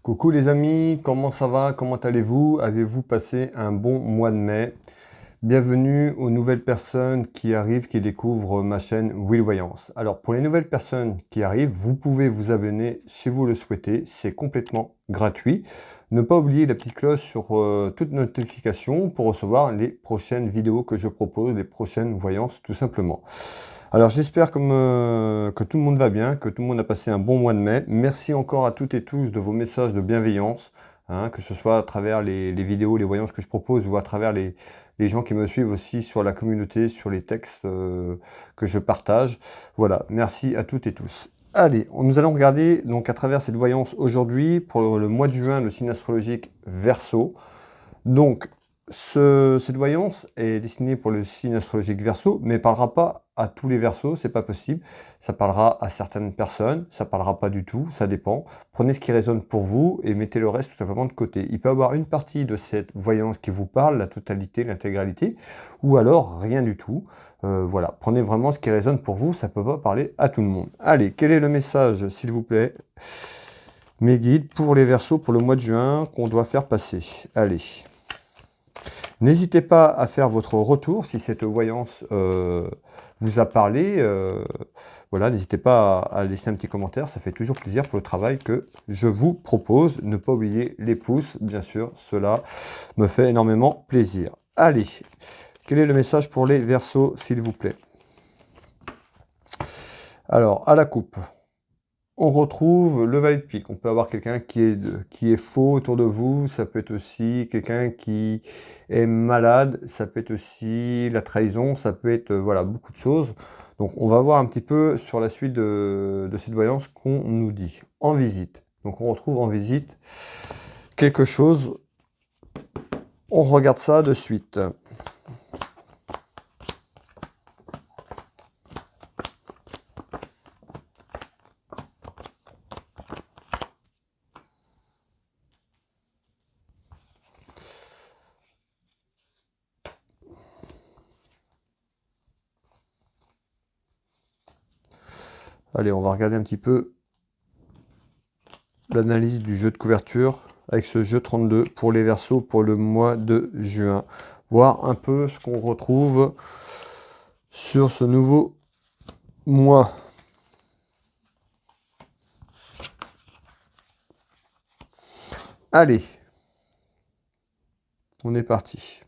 Coucou les amis, comment ça va? Comment allez-vous? Avez-vous passé un bon mois de mai? Bienvenue aux nouvelles personnes qui arrivent, qui découvrent ma chaîne Will Voyance. Alors pour les nouvelles personnes qui arrivent, vous pouvez vous abonner si vous le souhaitez, c'est complètement gratuit. Ne pas oublier la petite cloche sur toute notification pour recevoir les prochaines vidéos que je propose, les prochaines voyances tout simplement. Alors j'espère que tout le monde va bien, que tout le monde a passé un bon mois de mai. Merci encore à toutes et tous de vos messages de bienveillance, hein, que ce soit à travers les vidéos, les voyances que je propose ou à travers les gens qui me suivent aussi sur la communauté, sur les textes que je partage. Voilà, merci à toutes et tous. Allez, nous allons regarder donc à travers cette voyance aujourd'hui pour le mois de juin, le signe astrologique Verseau. Donc, cette voyance est destinée pour le signe astrologique Verseau, mais ne parlera pas à tous les Verseaux, c'est pas possible. Ça parlera à certaines personnes, ça parlera pas du tout, ça dépend. Prenez ce qui résonne pour vous et mettez le reste tout simplement de côté. Il peut y avoir une partie de cette voyance qui vous parle, la totalité, l'intégralité, ou alors rien du tout. Voilà, prenez vraiment ce qui résonne pour vous, ça peut pas parler à tout le monde. Allez, quel est le message, s'il vous plaît, mes guides, pour les Verseaux pour le mois de juin qu'on doit faire passer? Allez. N'hésitez pas à faire votre retour si cette voyance vous a parlé. Voilà, n'hésitez pas à laisser un petit commentaire, ça fait toujours plaisir pour le travail que je vous propose. Ne pas oublier les pouces, bien sûr, cela me fait énormément plaisir. Allez, quel est le message pour les Verseaux, s'il vous plaît? Alors, à la coupe, on retrouve le valet de pique. On peut avoir quelqu'un qui est faux autour de vous. Ça peut être aussi quelqu'un qui est malade. Ça peut être aussi la trahison. Ça peut être voilà, beaucoup de choses. Donc on va voir un petit peu sur la suite de cette voyance qu'on nous dit. En visite. Donc on retrouve en visite quelque chose. On regarde ça de suite. Allez, on va regarder un petit peu l'analyse du jeu de couverture avec ce jeu 32 pour les Verseaux pour le mois de juin. Voir un peu ce qu'on retrouve sur ce nouveau mois. Allez, on est parti.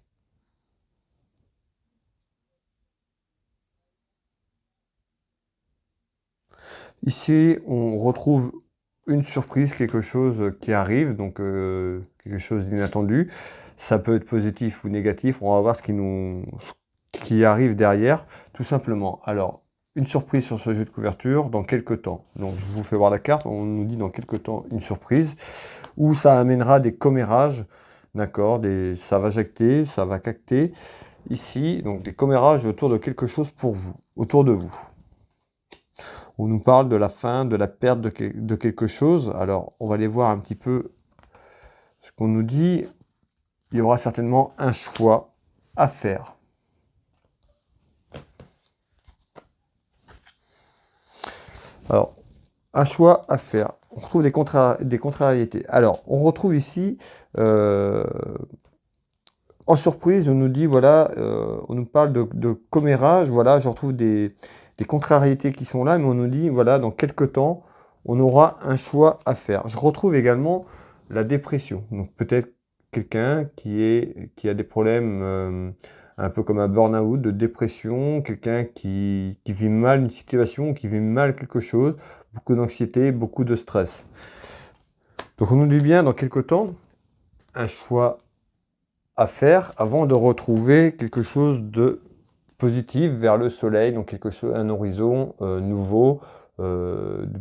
Ici, on retrouve une surprise, quelque chose qui arrive, donc quelque chose d'inattendu. Ça peut être positif ou négatif, on va voir ce qui arrive derrière, tout simplement. Alors, une surprise sur ce jeu de couverture, dans quelques temps. Donc, je vous fais voir la carte, on nous dit dans quelques temps une surprise, où ça amènera des commérages, d'accord, ça va jacter, ça va cacter. Ici, donc des commérages autour de quelque chose pour vous, autour de vous. On nous parle de la fin, de la perte de quelque chose. Alors, on va aller voir un petit peu ce qu'on nous dit. Il y aura certainement un choix à faire. Alors, un choix à faire. On retrouve des contrariétés. Alors, on retrouve ici, en surprise, on nous dit, voilà, on nous parle de commérage. Voilà, je retrouve des contrariétés qui sont là, mais on nous dit, voilà, dans quelques temps, on aura un choix à faire. Je retrouve également la dépression. Donc peut-être quelqu'un qui a des problèmes un peu comme un burn-out, de dépression, quelqu'un qui vit mal une situation, qui vit mal quelque chose, beaucoup d'anxiété, beaucoup de stress. Donc on nous dit bien, dans quelques temps, un choix à faire avant de retrouver quelque chose de positif vers le soleil, donc quelque chose, un horizon nouveau,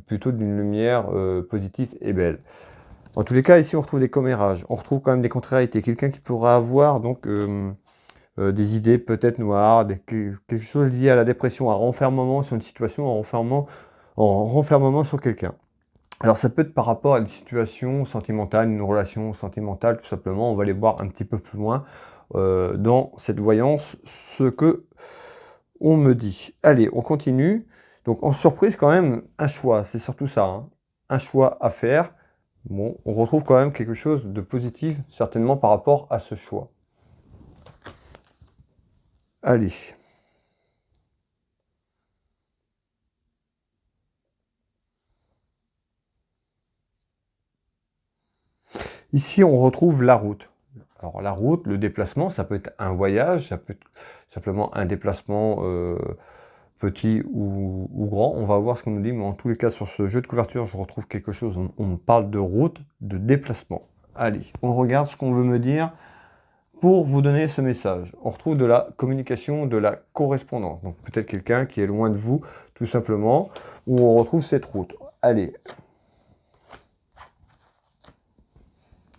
plutôt d'une lumière positive et belle. En tous les cas, ici on retrouve des commérages, on retrouve quand même des contrariétés, quelqu'un qui pourra avoir donc des idées peut-être noires, quelque chose lié à la dépression, un renfermement sur une situation, un renfermement sur quelqu'un. Alors ça peut être par rapport à une situation sentimentale, une relation sentimentale tout simplement, on va aller voir un petit peu plus loin dans cette voyance ce que on me dit. Allez, on continue. Donc en surprise quand même, un choix, c'est surtout ça, hein. Un choix à faire. Bon, on retrouve quand même quelque chose de positif, certainement par rapport à ce choix. Allez. Ici, on retrouve la route. Alors la route, le déplacement, ça peut être un voyage, ça peut être simplement un déplacement petit ou grand. On va voir ce qu'on nous dit, mais en tous les cas, sur ce jeu de couverture, je retrouve quelque chose. On parle de route, de déplacement. Allez, on regarde ce qu'on veut me dire pour vous donner ce message. On retrouve de la communication, de la correspondance. Donc peut-être quelqu'un qui est loin de vous, tout simplement, où on retrouve cette route. Allez.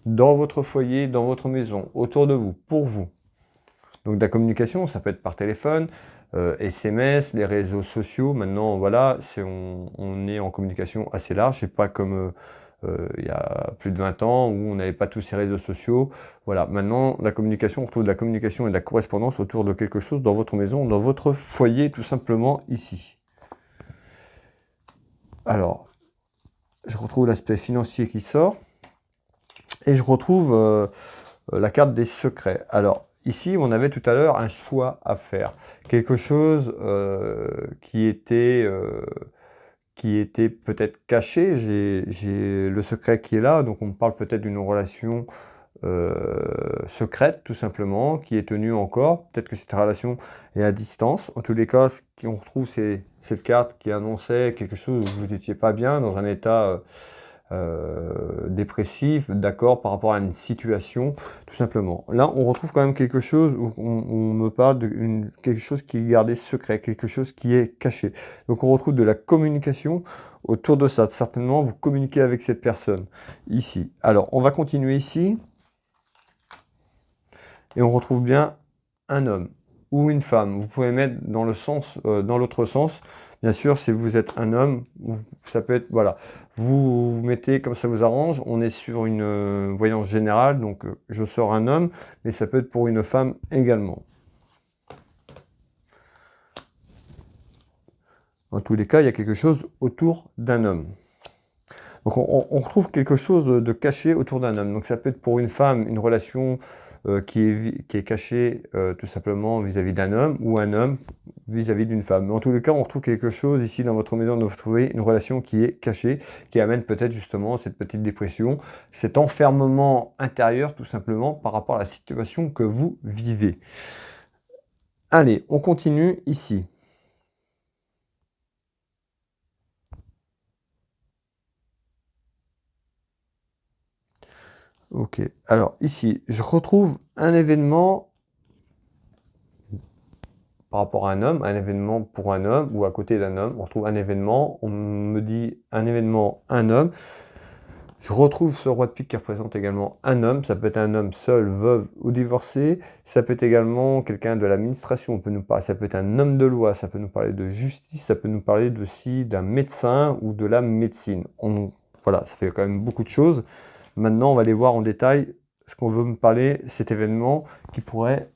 Dans votre foyer, dans votre maison, autour de vous, pour vous. Donc de la communication, ça peut être par téléphone, SMS, les réseaux sociaux. Maintenant, voilà, on est en communication assez large. C'est pas comme il y a plus de 20 ans où on n'avait pas tous ces réseaux sociaux. Voilà, maintenant, la communication, on retrouve de la communication et de la correspondance autour de quelque chose dans votre maison, dans votre foyer, tout simplement ici. Alors, je retrouve l'aspect financier qui sort. Et je retrouve la carte des secrets. Alors, ici, on avait tout à l'heure un choix à faire. Quelque chose qui était peut-être caché. J'ai le secret qui est là, donc on parle peut-être d'une relation secrète, tout simplement, qui est tenue encore. Peut-être que cette relation est à distance. En tous les cas, ce qu'on retrouve, c'est cette carte qui annonçait quelque chose où vous n'étiez pas bien, dans un état dépressif, d'accord, par rapport à une situation, tout simplement. Là, on retrouve quand même quelque chose où on me parle de quelque chose qui est gardé secret, quelque chose qui est caché. Donc on retrouve de la communication autour de ça. Certainement, vous communiquez avec cette personne ici. Alors, on va continuer ici. Et on retrouve bien un homme ou une femme. Vous pouvez mettre dans le sens, dans l'autre sens. Bien sûr, si vous êtes un homme, ça peut être, voilà, vous mettez comme ça vous arrange. On est sur une voyance générale, donc je sors un homme, mais ça peut être pour une femme également. En tous les cas, il y a quelque chose autour d'un homme. Donc on retrouve quelque chose de caché autour d'un homme. Donc ça peut être pour une femme une relation qui est cachée tout simplement vis-à-vis d'un homme, ou un homme vis-à-vis d'une femme. Mais en tous les cas, on retrouve quelque chose ici dans votre maison, vous trouvez une relation qui est cachée, qui amène peut-être justement cette petite dépression, cet enfermement intérieur tout simplement par rapport à la situation que vous vivez. Allez, on continue ici. Ok, alors ici, je retrouve un événement par rapport à un événement pour un homme, ou à côté d'un homme. On retrouve un événement, on me dit un événement, un homme. Je retrouve ce roi de pique qui représente également un homme. Ça peut être un homme seul, veuve ou divorcé. Ça peut être également quelqu'un de l'administration. Ça peut être un homme de loi. Ça peut nous parler de justice. Ça peut nous parler aussi d'un médecin ou de la médecine. Voilà, ça fait quand même beaucoup de choses. Maintenant, on va aller voir en détail ce qu'on veut me parler, cet événement qui pourrait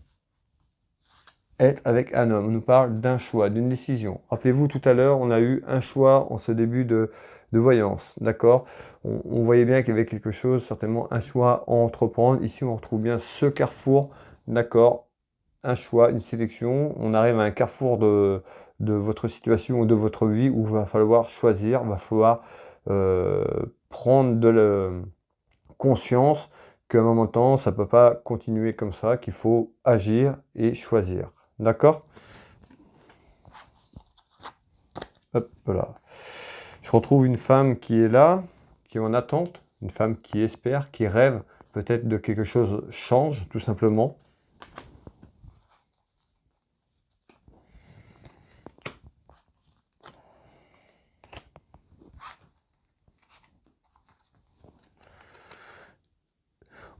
être avec un homme. On nous parle d'un choix, d'une décision. Rappelez-vous, tout à l'heure, on a eu un choix en ce début de voyance, d'accord? On voyait bien qu'il y avait quelque chose, certainement un choix à entreprendre. Ici, on retrouve bien ce carrefour, d'accord? Un choix, une sélection. On arrive à un carrefour de votre situation ou de votre vie où il va falloir choisir, il va falloir prendre de conscience qu'à un moment de temps, ça ne peut pas continuer comme ça, qu'il faut agir et choisir. D'accord? Hop là. Je retrouve une femme qui est là, qui est en attente, une femme qui espère, qui rêve peut-être de quelque chose change, tout simplement.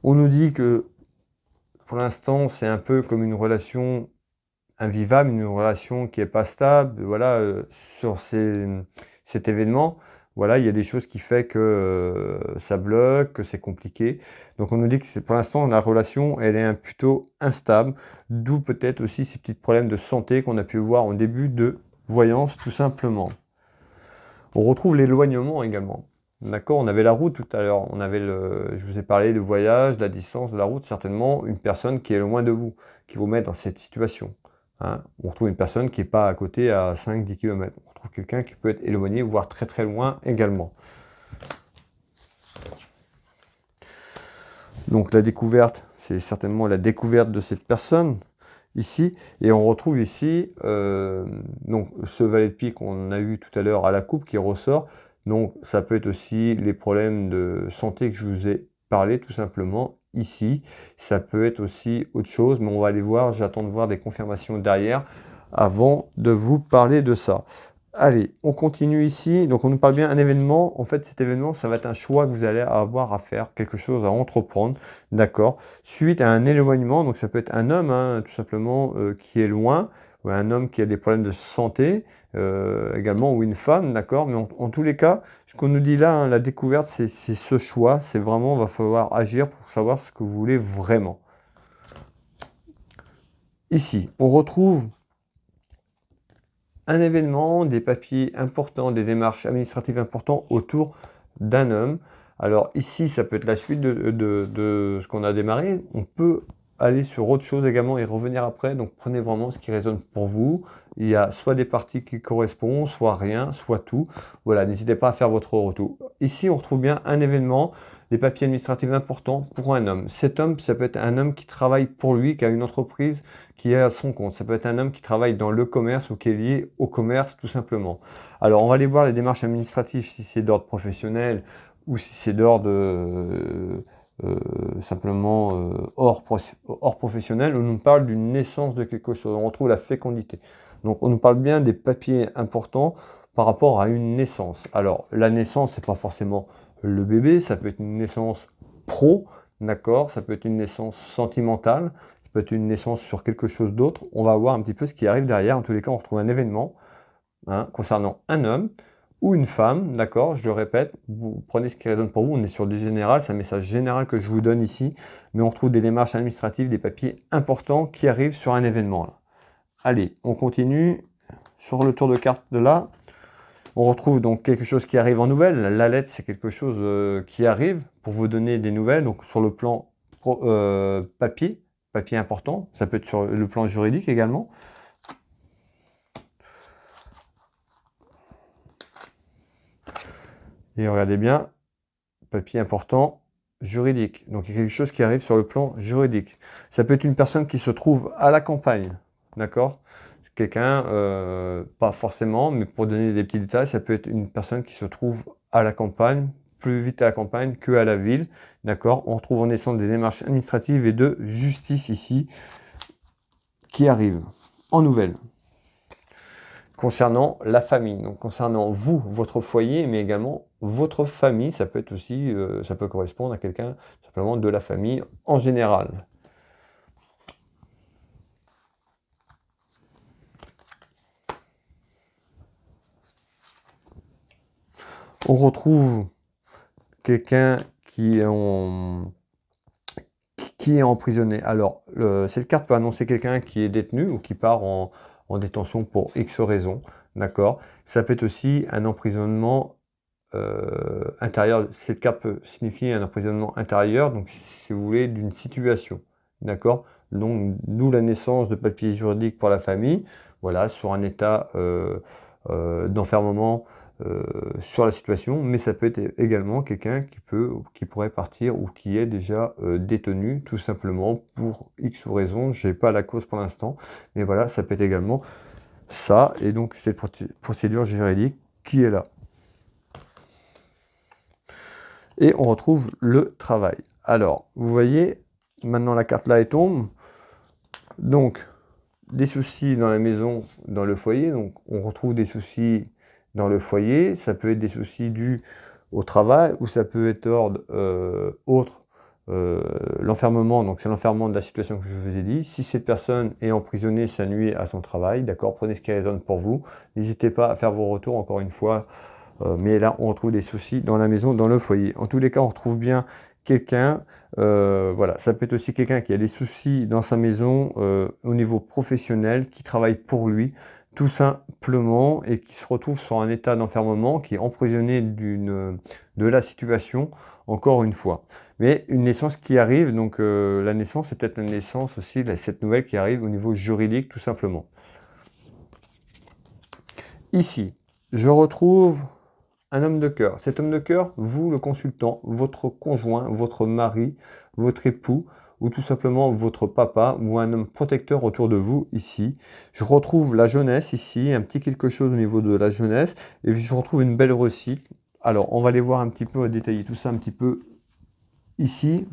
On nous dit que pour l'instant, c'est un peu comme une relation invivable, une relation qui n'est pas stable. Voilà, sur cet événement, voilà, il y a des choses qui font que ça bloque, que c'est compliqué. Donc on nous dit que pour l'instant, la relation, elle est plutôt instable, d'où peut-être aussi ces petits problèmes de santé qu'on a pu voir en début de voyance, tout simplement. On retrouve l'éloignement également. D'accord? On avait la route tout à l'heure, je vous ai parlé du voyage, de la distance, de la route, certainement une personne qui est loin de vous, qui vous met dans cette situation. Hein. On retrouve une personne qui n'est pas à côté à 5-10 km. On retrouve quelqu'un qui peut être éloigné, voire très très loin également. Donc la découverte, c'est certainement la découverte de cette personne ici. Et on retrouve ici donc ce valet de pique qu'on a eu tout à l'heure à la coupe qui ressort. Donc ça peut être aussi les problèmes de santé que je vous ai parlé tout simplement ici. Ça peut être aussi autre chose, mais on va aller voir. J'attends de voir des confirmations derrière avant de vous parler de ça. Allez, on continue ici. Donc, on nous parle bien d'un événement. En fait, cet événement, ça va être un choix que vous allez avoir à faire, quelque chose à entreprendre, d'accord? Suite à un éloignement, donc ça peut être un homme, hein, tout simplement, qui est loin, ou un homme qui a des problèmes de santé, également, ou une femme, d'accord? Mais en tous les cas, ce qu'on nous dit là, hein, la découverte, c'est ce choix. C'est vraiment, il va falloir agir pour savoir ce que vous voulez vraiment. Ici, on retrouve un événement, des papiers importants, des démarches administratives importantes autour d'un homme. Alors ici, ça peut être la suite de ce qu'on a démarré. On peut aller sur autre chose également et revenir après. Donc prenez vraiment ce qui résonne pour vous. Il y a soit des parties qui correspondent, soit rien, soit tout. Voilà, n'hésitez pas à faire votre retour. Ici, on retrouve bien un événement, des papiers administratifs importants pour un homme. Cet homme, ça peut être un homme qui travaille pour lui, qui a une entreprise, qui est à son compte. Ça peut être un homme qui travaille dans le commerce ou qui est lié au commerce tout simplement. Alors on va aller voir les démarches administratives si c'est d'ordre professionnel ou si c'est d'ordre simplement hors professionnel. On nous parle d'une naissance de quelque chose. On retrouve la fécondité. Donc on nous parle bien des papiers importants par rapport à une naissance. Alors la naissance, c'est pas forcément le bébé, ça peut être une naissance pro, d'accord, ça peut être une naissance sentimentale, ça peut être une naissance sur quelque chose d'autre. On va voir un petit peu ce qui arrive derrière. En tous les cas, on retrouve un événement concernant un homme ou une femme, d'accord, je le répète, vous prenez ce qui résonne pour vous, on est sur du général, c'est un message général que je vous donne ici, mais on retrouve des démarches administratives, des papiers importants qui arrivent sur un événement. Là. Allez, on continue sur le tour de carte de là. On retrouve donc quelque chose qui arrive en nouvelle. La lettre, c'est quelque chose qui arrive pour vous donner des nouvelles. Donc sur le plan papier important. Ça peut être sur le plan juridique également. Et regardez bien, papier important, juridique. Donc il y a quelque chose qui arrive sur le plan juridique. Ça peut être une personne qui se trouve à la campagne, d'accord? Quelqu'un, pas forcément, mais pour donner des petits détails, ça peut être une personne qui se trouve à la campagne, plus vite à la campagne qu'à la ville, d'accord? On retrouve en essence des démarches administratives et de justice ici qui arrivent en nouvelle. Concernant la famille, donc concernant vous, votre foyer, mais également votre famille, ça peut être aussi, ça peut correspondre à quelqu'un simplement de la famille en général. On retrouve quelqu'un qui est emprisonné. Alors, cette carte peut annoncer quelqu'un qui est détenu ou qui part en détention pour X raisons, d'accord? Ça peut être aussi un emprisonnement intérieur. Cette carte peut signifier un emprisonnement intérieur, donc si vous voulez, d'une situation, d'accord? Donc, d'où la naissance de papiers juridiques pour la famille, voilà, sur un état d'enfermement sur la situation, mais ça peut être également quelqu'un qui pourrait partir ou qui est déjà détenu, tout simplement pour X raisons. Je n'ai pas la cause pour l'instant, mais voilà, ça peut être également ça, et donc cette procédure juridique qui est là. Et on retrouve le travail. Alors, vous voyez, maintenant la carte là elle tombe, donc des soucis dans la maison, dans le foyer, donc on retrouve des soucis dans le foyer, ça peut être des soucis dus au travail, ou ça peut être d'ordre autre, l'enfermement, donc c'est l'enfermement de la situation que je vous ai dit. Si cette personne est emprisonnée, ça nuit à son travail, d'accord, prenez ce qui résonne pour vous. N'hésitez pas à faire vos retours, encore une fois, mais là on retrouve des soucis dans la maison, dans le foyer. En tous les cas, on retrouve bien quelqu'un, voilà, ça peut être aussi quelqu'un qui a des soucis dans sa maison au niveau professionnel, qui travaille pour lui, tout simplement, et qui se retrouve sur un état d'enfermement, qui est emprisonné de la situation, encore une fois. Mais une naissance qui arrive, donc la naissance, c'est peut-être la naissance aussi, cette nouvelle qui arrive au niveau juridique, tout simplement. Ici, je retrouve un homme de cœur. Cet homme de cœur, vous, le consultant, votre conjoint, votre mari, votre époux, ou tout simplement votre papa, ou un homme protecteur autour de vous, ici. Je retrouve la jeunesse, ici, un petit quelque chose au niveau de la jeunesse, et puis je retrouve une belle réussite. Alors, on va aller voir un petit peu, détailler tout ça un petit peu ici.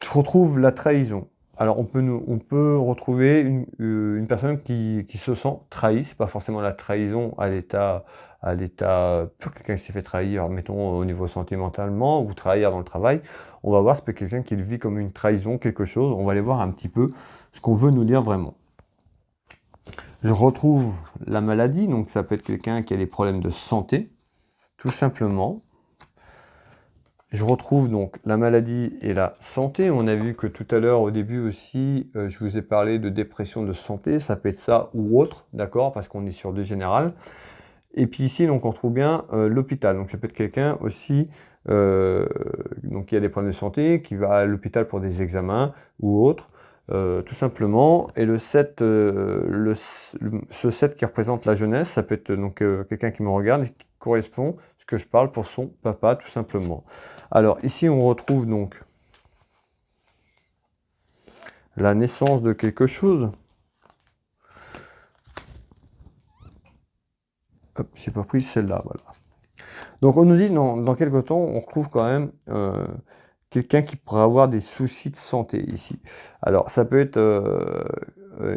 Je retrouve la trahison. Alors, on peut retrouver une personne qui se sent trahie. C'est pas forcément la trahison à l'état pur, quelqu'un qui s'est fait trahir, mettons, au niveau sentimentalement, ou trahir dans le travail. On va voir, c'est quelqu'un qui le vit comme une trahison, quelque chose. On va aller voir un petit peu ce qu'on veut nous dire vraiment. Je retrouve la maladie, donc ça peut être quelqu'un qui a des problèmes de santé, tout simplement. Je retrouve donc la maladie et la santé. On a vu que tout à l'heure, au début aussi, je vous ai parlé de dépression de santé. Ça peut être ça ou autre, d'accord, parce qu'on est sur deux générales. Et puis ici, donc, on retrouve bien l'hôpital. Donc ça peut être quelqu'un aussi donc, qui a des problèmes de santé, qui va à l'hôpital pour des examens ou autre, tout simplement. Et le 7, ce 7 qui représente la jeunesse, ça peut être donc quelqu'un qui me regarde et qui correspond que je parle pour son papa, tout simplement. Alors, ici, on retrouve donc la naissance de quelque chose. Hop, j'ai pas pris celle-là, voilà. Donc, on nous dit, dans quelques temps, on retrouve quand même quelqu'un qui pourrait avoir des soucis de santé, ici. Alors, ça peut être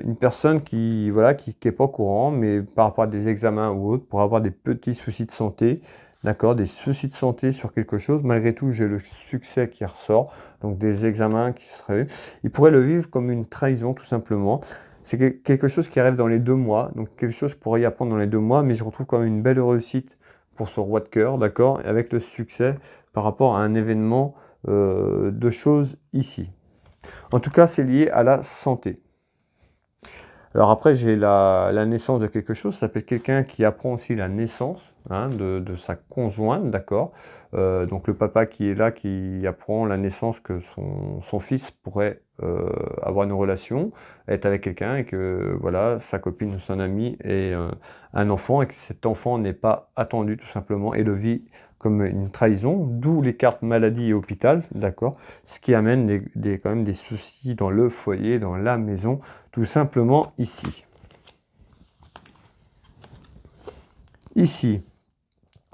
une personne qui, voilà, qui est pas au courant, mais par rapport à des examens ou autres, pour avoir des petits soucis de santé, d'accord, des soucis de santé sur quelque chose. Malgré tout, j'ai le succès qui ressort, donc des examens qui seraient... Il pourrait le vivre comme une trahison, tout simplement. C'est quelque chose qui arrive dans les 2 mois, donc quelque chose pourrait y apprendre dans les 2 mois, mais je retrouve quand même une belle réussite pour ce roi de cœur, d'accord, et avec le succès par rapport à un événement de choses ici. En tout cas, c'est lié à la santé. Alors après, j'ai la naissance de quelque chose. Ça peut être quelqu'un qui apprend aussi la naissance de sa conjointe, d'accord. Donc le papa qui est là, qui apprend la naissance que son fils pourrait avoir une relation, être avec quelqu'un et que voilà, sa copine ou son ami ait un enfant et que cet enfant n'est pas attendu tout simplement et le vit comme une trahison, d'où les cartes maladie et hôpital, d'accord, ce qui amène quand même des soucis dans le foyer, dans la maison, tout simplement ici. Ici,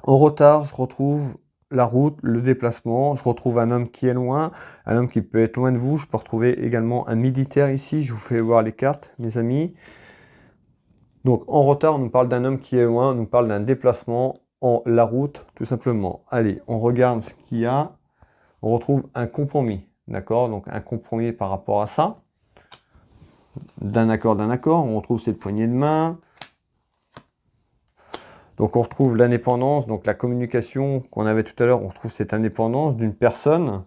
en retard, je retrouve la route, le déplacement, je retrouve un homme qui est loin, un homme qui peut être loin de vous, je peux retrouver également un militaire ici, je vous fais voir les cartes, mes amis. Donc en retard, on nous parle d'un homme qui est loin, on nous parle d'un déplacement, la route, tout simplement. Allez, on regarde ce qu'il y a. On retrouve un compromis, d'accord? Donc un compromis par rapport à ça. D'un accord, on retrouve cette poignée de main. Donc on retrouve l'indépendance, donc la communication qu'on avait tout à l'heure, on retrouve cette indépendance d'une personne.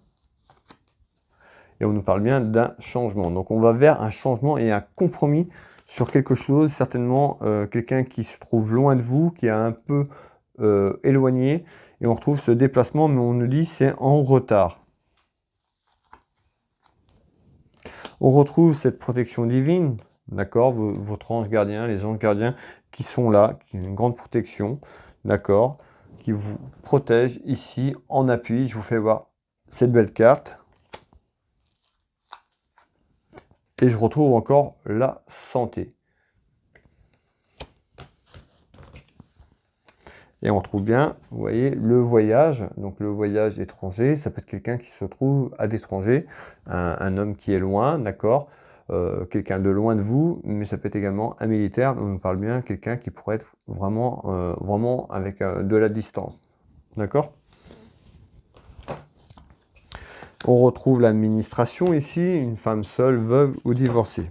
Et on nous parle bien d'un changement. Donc on va vers un changement et un compromis sur quelque chose, certainement quelqu'un qui se trouve loin de vous, qui est un peu éloigné, et on retrouve ce déplacement, mais on nous dit c'est en retard. On retrouve cette protection divine, d'accord, votre ange gardien, les anges gardiens qui sont là, qui ont une grande protection, d'accord, qui vous protègent ici en appui. Je vous fais voir cette belle carte. Et je retrouve encore la santé. Et on trouve bien, vous voyez, le voyage, donc le voyage étranger, ça peut être quelqu'un qui se trouve à l'étranger, un homme qui est loin, d'accord, quelqu'un de loin de vous, mais ça peut être également un militaire, on nous parle bien, quelqu'un qui pourrait être vraiment avec de la distance, d'accord. On retrouve l'administration ici, une femme seule, veuve ou divorcée.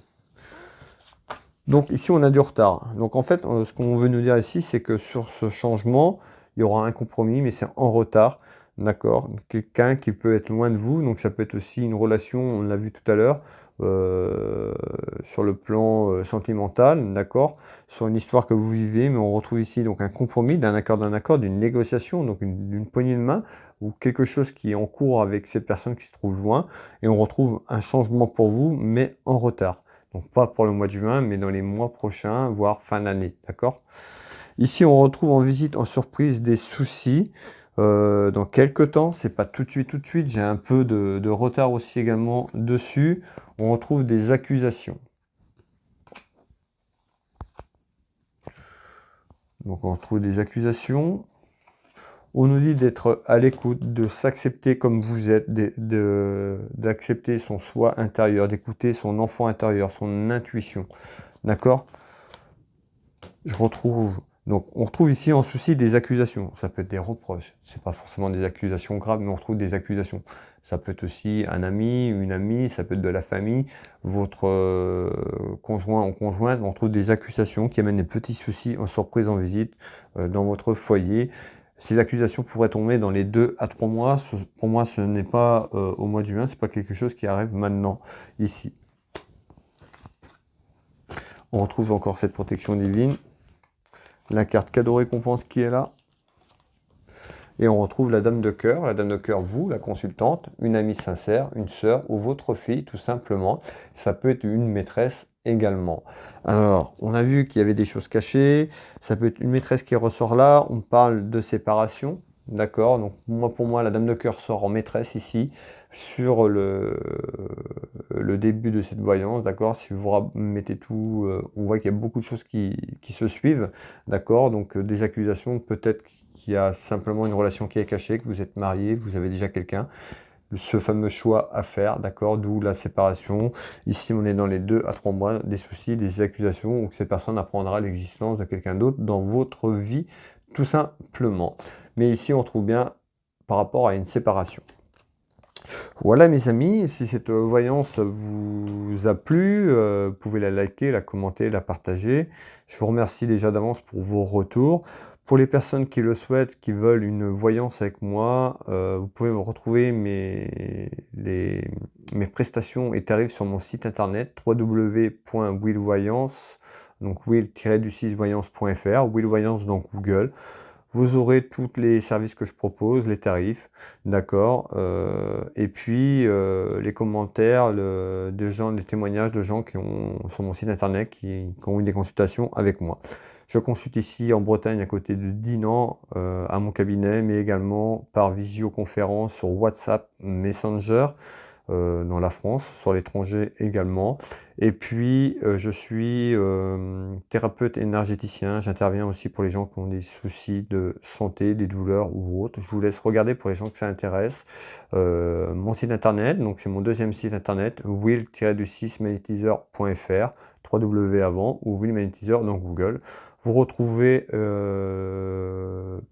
Donc ici, on a du retard. Donc en fait, ce qu'on veut nous dire ici, c'est que sur ce changement, il y aura un compromis, mais c'est en retard, d'accord? Quelqu'un qui peut être loin de vous, donc ça peut être aussi une relation, on l'a vu tout à l'heure, sur le plan sentimental, d'accord, sur une histoire que vous vivez, mais on retrouve ici donc un compromis, d'un accord, d'une négociation, donc d'une poignée de main, ou quelque chose qui est en cours avec ces personnes qui se trouvent loin, et on retrouve un changement pour vous, mais en retard. Donc pas pour le mois de juin, mais dans les mois prochains, voire fin d'année, d'accord? Ici, on retrouve en visite, en surprise, des soucis. Dans quelques temps, c'est pas tout de suite, j'ai un peu de retard aussi également dessus. On retrouve des accusations. Donc on retrouve des accusations. On nous dit d'être à l'écoute, de s'accepter comme vous êtes, d'accepter son soi intérieur, d'écouter son enfant intérieur, son intuition. D'accord? Donc, on retrouve ici en souci des accusations. Ça peut être des reproches. C'est pas forcément des accusations graves, mais on retrouve des accusations. Ça peut être aussi un ami, une amie, ça peut être de la famille, votre conjoint ou conjointe. On retrouve des accusations qui amènent des petits soucis en surprise en visite dans votre foyer. Ces accusations pourraient tomber dans les 2 à 3 mois. Pour moi, ce n'est pas au mois de juin, c'est pas quelque chose qui arrive maintenant, ici. On retrouve encore cette protection divine. La carte cadeau récompense qui est là. Et on retrouve la dame de cœur, vous, la consultante, une amie sincère, une sœur ou votre fille, tout simplement. Ça peut être une maîtresse également. Alors, on a vu qu'il y avait des choses cachées, ça peut être une maîtresse qui ressort là, on parle de séparation, d'accord? Donc, pour moi, la dame de cœur sort en maîtresse ici, sur le début de cette voyance, d'accord? Si vous mettez tout, on voit qu'il y a beaucoup de choses qui se suivent, d'accord? Donc, des accusations, peut-être qu'il y a simplement une relation qui est cachée, que vous êtes marié, vous avez déjà quelqu'un, ce fameux choix à faire, d'accord, d'où la séparation. Ici, on est dans les 2 à 3 mois, des soucis, des accusations, ou que cette personne apprendra l'existence de quelqu'un d'autre dans votre vie, tout simplement. Mais ici, on trouve bien par rapport à une séparation. Voilà mes amis, si cette voyance vous a plu, vous pouvez la liker, la commenter, la partager. Je vous remercie déjà d'avance pour vos retours. Pour les personnes qui le souhaitent, qui veulent une voyance avec moi, vous pouvez me retrouver mes prestations et tarifs sur mon site internet www.willvoyance, donc will-du6voyance.fr, willvoyance dans Google. Vous aurez tous les services que je propose, les tarifs, d'accord, et puis les commentaires les témoignages de gens qui ont sur mon site internet qui ont eu des consultations avec moi. Je consulte ici en Bretagne à côté de Dinan à mon cabinet, mais également par visioconférence sur WhatsApp Messenger dans la France, sur l'étranger également. Et puis, je suis thérapeute énergéticien. J'interviens aussi pour les gens qui ont des soucis de santé, des douleurs ou autres. Je vous laisse regarder pour les gens que ça intéresse. Mon site internet, donc c'est mon deuxième site internet, will-du6magnétiseur.fr, 3W avant, ou Will Magnétiseur dans Google. Vous retrouvez,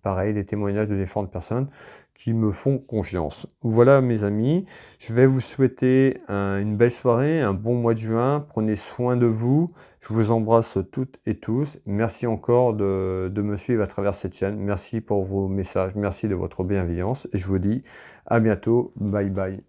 pareil, les témoignages de différentes personnes qui me font confiance. Voilà mes amis, je vais vous souhaiter une belle soirée, un bon mois de juin, prenez soin de vous, je vous embrasse toutes et tous, merci encore de me suivre à travers cette chaîne, merci pour vos messages, merci de votre bienveillance, et je vous dis à bientôt, bye bye.